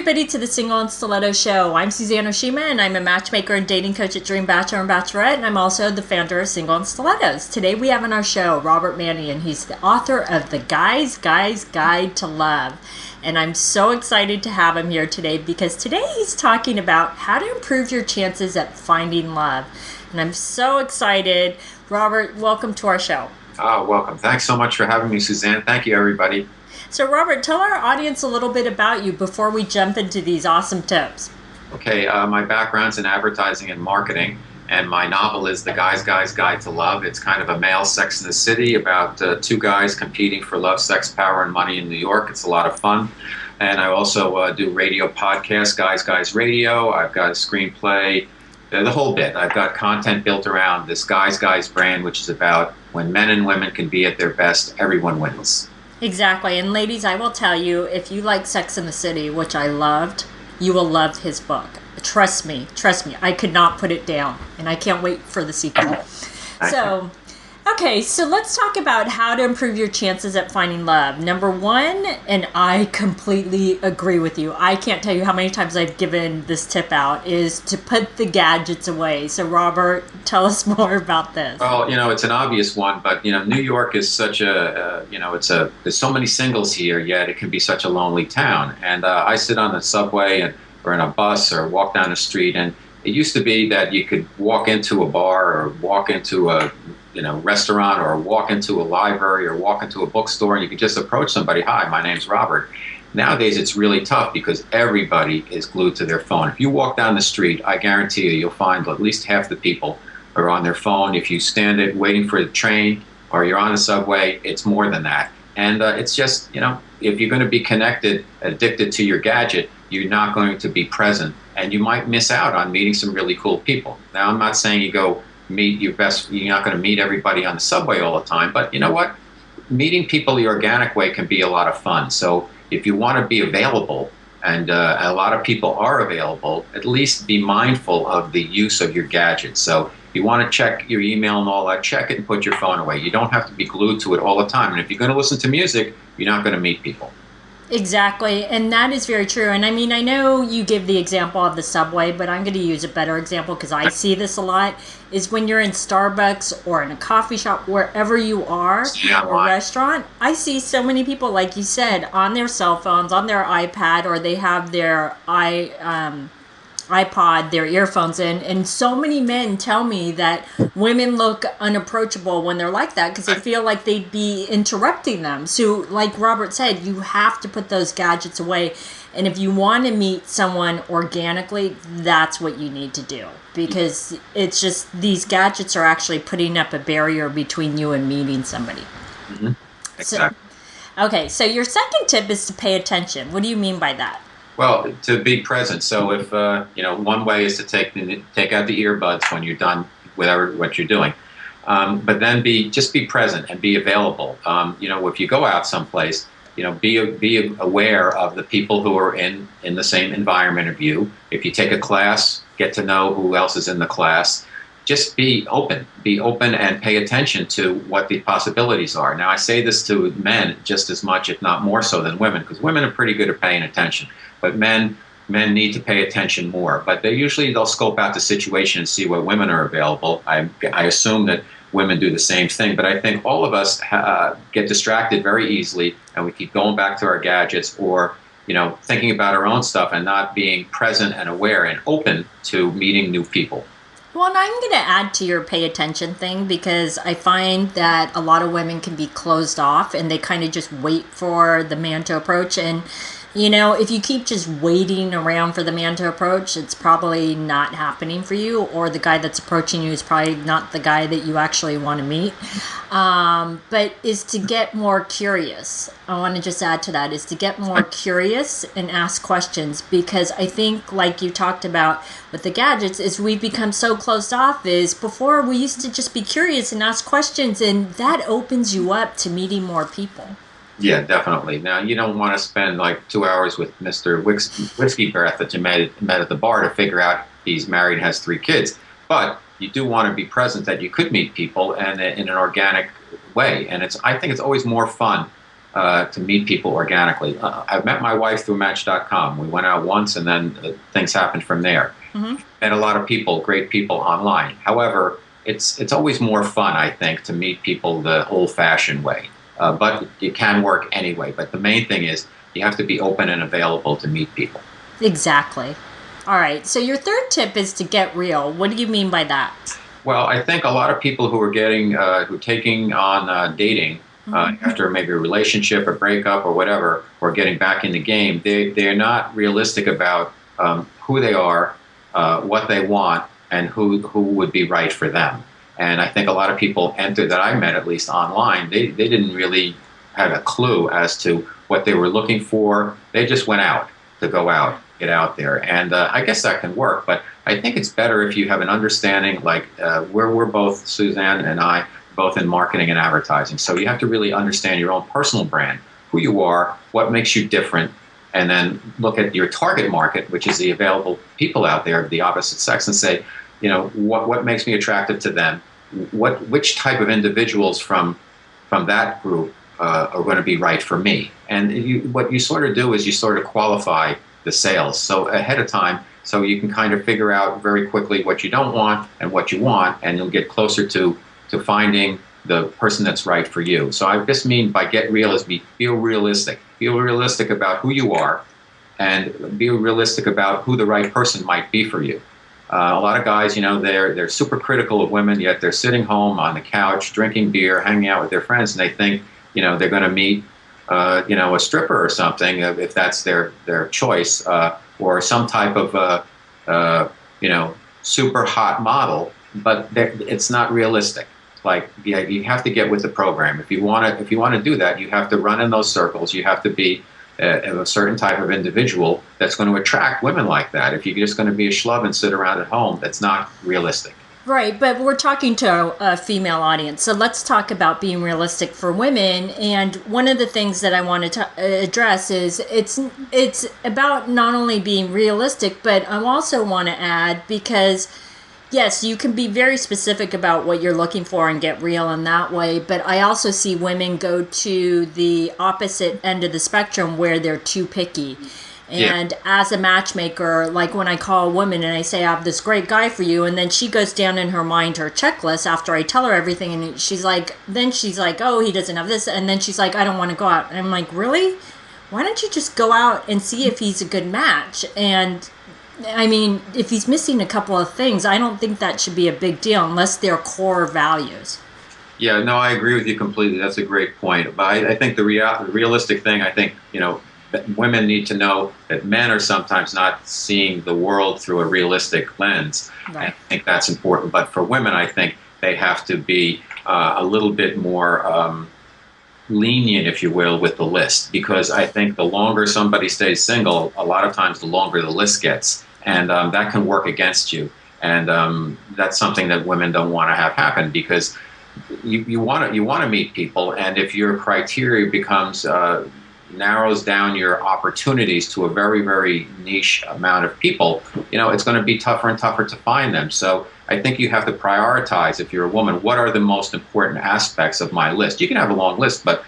everybody to the Single and Stiletto Show. I'm Suzanne Oshima, and I'm a matchmaker and dating coach at Dream Bachelor and Bachelorette, and I'm also the founder of Single and Stilettos. Today we have on our show Robert Manni, he's the author of The Guy's Guide to Love. And I'm so excited to have him here today because today he's talking about how to improve your chances at finding love. And I'm so excited. Robert, welcome to our show. Oh, welcome. Thanks so much for having me, Suzanne. Thank you, everybody. So, Robert, tell our audience a little bit about you before we jump into these awesome tips. Okay, my background's in advertising and marketing, and my novel is The Guy's Guide to Love. It's kind of a male Sex in the City about two guys competing for love, sex, power, and money in New York. It's a lot of fun. And I also do radio podcasts, Guys Radio. I've got a screenplay, the whole bit. I've got content built around this Guys brand, which is about when men and women can be at their best, everyone wins. Exactly. And ladies, I will tell you, if you like Sex in the City, which I loved, you will love his book. Trust me. I could not put it down. And I can't wait for the sequel. So let's talk about how to improve your chances at finding love. Number one, and I completely agree with you. I can't tell you how many times I've given this tip out, is to put the gadgets away. So Robert, tell us more about this. Well, it's an obvious one, but New York is such there's so many singles here, yet it can be such a lonely town. And I sit on the subway or in a bus or walk down the street, and it used to be that you could walk into a bar or walk into a restaurant or walk into a library or walk into a bookstore and you can just approach somebody. Hi, my name's Robert. Nowadays, it's really tough because everybody is glued to their phone. If you walk down the street, I guarantee you'll find at least half the people are on their phone. If you stand it waiting for the train or you're on the subway, it's more than that. And it's just, if you're going to be connected, addicted to your gadget, you're not going to be present. And you might miss out on meeting some really cool people. Now, I'm not saying you go meet your best, you're not going to meet everybody on the subway all the time, but you know what? Meeting people the organic way can be a lot of fun. So if you want to be available, and a lot of people are available, at least be mindful of the use of your gadgets. So if you want to check your email and all that, check it and put your phone away. You don't have to be glued to it all the time. And if you're going to listen to music, you're not going to meet people. Exactly, and that is very true. And I mean, I know you give the example of the subway, but I'm going to use a better example because I see this a lot, is when you're in Starbucks or in a coffee shop, wherever you are, or a restaurant, I see so many people, like you said, on their cell phones, on their iPad, or they have their iPod, their earphones in, and so many men tell me that women look unapproachable when they're like that because they feel like they'd be interrupting them. So like Robert said, you have to put those gadgets away, and if you want to meet someone organically, that's what you need to do, because it's just these gadgets are actually putting up a barrier between you and meeting somebody. Mm-hmm. Exactly. So your second tip is to pay attention. What do you mean by that? Well, to be present. So if, one way is to take out the earbuds when you're done with what you're doing. But then just be present and be available. If you go out someplace, be aware of the people who are in the same environment of you. If you take a class, get to know who else is in the class. Just be open and pay attention to what the possibilities are. Now, I say this to men just as much, if not more so, than women, because women are pretty good at paying attention. But men need to pay attention more. But they'll scope out the situation and see what women are available. I assume that women do the same thing. But I think all of us get distracted very easily, and we keep going back to our gadgets or thinking about our own stuff and not being present and aware and open to meeting new people. Well, and I'm going to add to your pay attention thing, because I find that a lot of women can be closed off and they kind of just wait for the man to approach. And, if you keep just waiting around for the man to approach, it's probably not happening for you, or the guy that's approaching you is probably not the guy that you actually want to meet. But is to get more curious. I want to just add to that, is to get more curious and ask questions, because I think, like you talked about with the gadgets, is we've become so closed off. Is before we used to just be curious and ask questions, and that opens you up to meeting more people. Yeah, definitely. Now, you don't want to spend like 2 hours with Mr. Whiskey Breath that you met at the bar to figure out he's married and has 3 kids. But you do want to be present that you could meet people and in an organic way. And I think it's always more fun to meet people organically. I've met my wife through Match.com. We went out once, and then things happened from there. Mm-hmm. Met a lot of people, great people online. However, it's always more fun, I think, to meet people the old-fashioned way. But it can work anyway. But the main thing is you have to be open and available to meet people. Exactly. All right. So your third tip is to get real. What do you mean by that? Well, I think a lot of people who are taking on dating after maybe a relationship, a breakup, or whatever, or getting back in the game, they're not realistic about who they are, what they want, and who would be right for them. And I think a lot of people that I met, at least online, they didn't really have a clue as to what they were looking for. They just went out to go out, get out there. And I guess that can work, but I think it's better if you have an understanding, like we're both, Suzanne and I, both in marketing and advertising. So you have to really understand your own personal brand, who you are, what makes you different, and then look at your target market, which is the available people out there of the opposite sex, and say, what makes me attractive to them? Which type of individuals from that group are going to be right for me? And what you sort of do is you sort of qualify the sales so ahead of time, so you can kind of figure out very quickly what you don't want and what you want, and you'll get closer to finding the person that's right for you. So I just mean by get real is feel realistic. Feel realistic about who you are, and be realistic about who the right person might be for you. A lot of guys, they're super critical of women, yet they're sitting home on the couch, drinking beer, hanging out with their friends, and they think, they're going to meet, a stripper or something, if that's their choice, or some type of, super hot model, but it's not realistic. Like, you have to get with the program. If you want to do that, you have to run in those circles. You have to be a certain type of individual that's going to attract women like that. If you're just going to be a schlub and sit around at home, that's not realistic. Right, but we're talking to a female audience, so let's talk about being realistic for women. And one of the things that I wanted to address is it's about not only being realistic, but I also want to add, because yes, you can be very specific about what you're looking for and get real in that way, but I also see women go to the opposite end of the spectrum where they're too picky. And as a matchmaker, like when I call a woman and I say, I have this great guy for you, and then she goes down in her mind her checklist after I tell her everything, and she's like, oh, he doesn't have this, and then she's like, I don't want to go out. And I'm like, really? Why don't you just go out and see if he's a good match? And I mean, if he's missing a couple of things, I don't think that should be a big deal unless they're core values. Yeah, no, I agree with you completely. That's a great point. But I think the realistic thing, I think, that women need to know that men are sometimes not seeing the world through a realistic lens. Right. I think that's important. But for women, I think they have to be a little bit more lenient, if you will, with the list. Because I think the longer somebody stays single, a lot of times the longer the list gets. And that can work against you. And that's something that women don't want to have happen, because you want to meet people. And if your criteria becomes narrows down your opportunities to a very, very niche amount of people, it's going to be tougher and tougher to find them. So I think you have to prioritize, if you're a woman, what are the most important aspects of my list? You can have a long list, but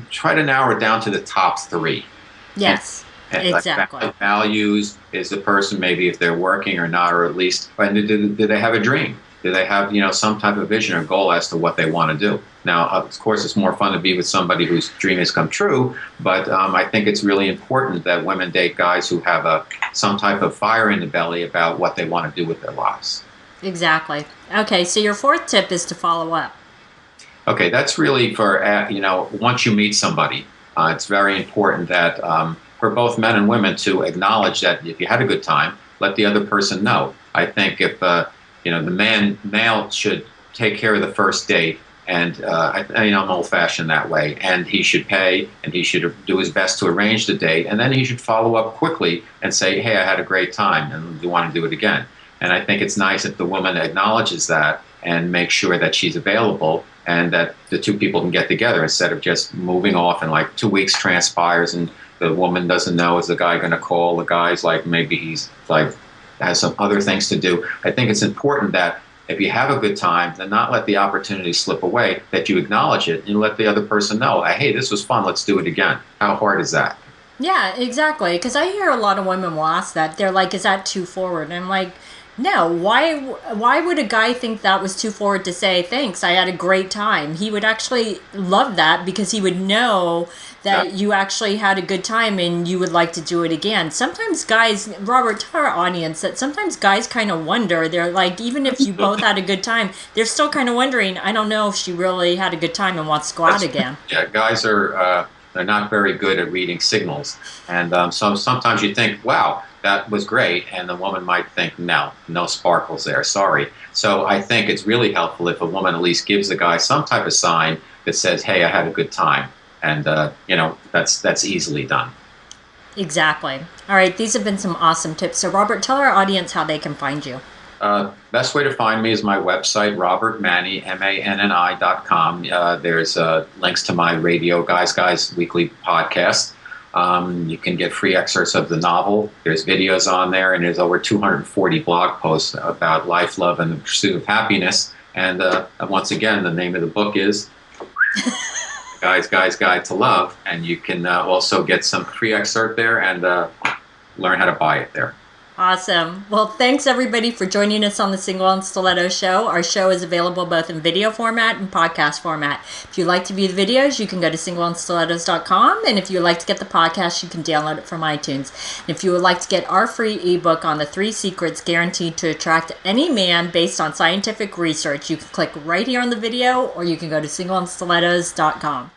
try to narrow it down to the top 3. Yes, and exactly. Values, is the person, maybe if they're working or not, or at least, and do they have a dream? Do they have, some type of vision or goal as to what they want to do? Now, of course, it's more fun to be with somebody whose dream has come true, but I think it's really important that women date guys who have some type of fire in the belly about what they want to do with their lives. Exactly. Okay, so your fourth tip is to follow up. Okay, that's really for, once you meet somebody, it's very important that for both men and women to acknowledge that if you had a good time, let the other person know. I think if the male should take care of the first date, and I'm old-fashioned that way, and he should pay, and he should do his best to arrange the date, and then he should follow up quickly and say, hey, I had a great time, and do you want to do it again? And I think it's nice if the woman acknowledges that and makes sure that she's available, and that the two people can get together instead of just moving off, and 2 weeks transpires and the woman doesn't know, is the guy going to call? The guy's maybe he's has some other things to do. I think it's important that if you have a good time, then not let the opportunity slip away, that you acknowledge it and let the other person know, hey, this was fun, let's do it again. How hard is that? Yeah, exactly. Because I hear a lot of women will ask that. They're like, "Is that too forward?" And I'm like, "No. Why would a guy think that was too forward to say thanks? I had a great time. He would actually love that because he would know Yeah. that you actually had a good time and you would like to do it again." Sometimes guys, Robert, tell our audience that sometimes guys kind of wonder. They're like, even if you both had a good time, they're still kind of wondering. I don't know if she really had a good time and wants to go out again. Yeah, guys are they're not very good at reading signals, and so sometimes you think, "Wow, that was great," and the woman might think, "No, no sparkles there. Sorry." So I think it's really helpful if a woman at least gives the guy some type of sign that says, "Hey, I had a good time," and that's easily done. Exactly. All right, these have been some awesome tips. So, Robert, tell our audience how they can find you. Best way to find me is my website, robertmanni, manni.com. There's links to my radio Guys weekly podcast. You can get free excerpts of the novel. There's videos on there, and there's over 240 blog posts about life, love, and the pursuit of happiness. And once again, the name of the book is Guy's Guide to Love. And you can also get some free excerpt there and learn how to buy it there. Awesome. Well, thanks everybody for joining us on the Single and Stiletto Show. Our show is available both in video format and podcast format. If you'd like to view the videos, you can go to singleandstilettos.com. And if you would like to get the podcast, you can download it from iTunes. And if you would like to get our free ebook on the 3 secrets guaranteed to attract any man based on scientific research, you can click right here on the video, or you can go to singleandstilettos.com.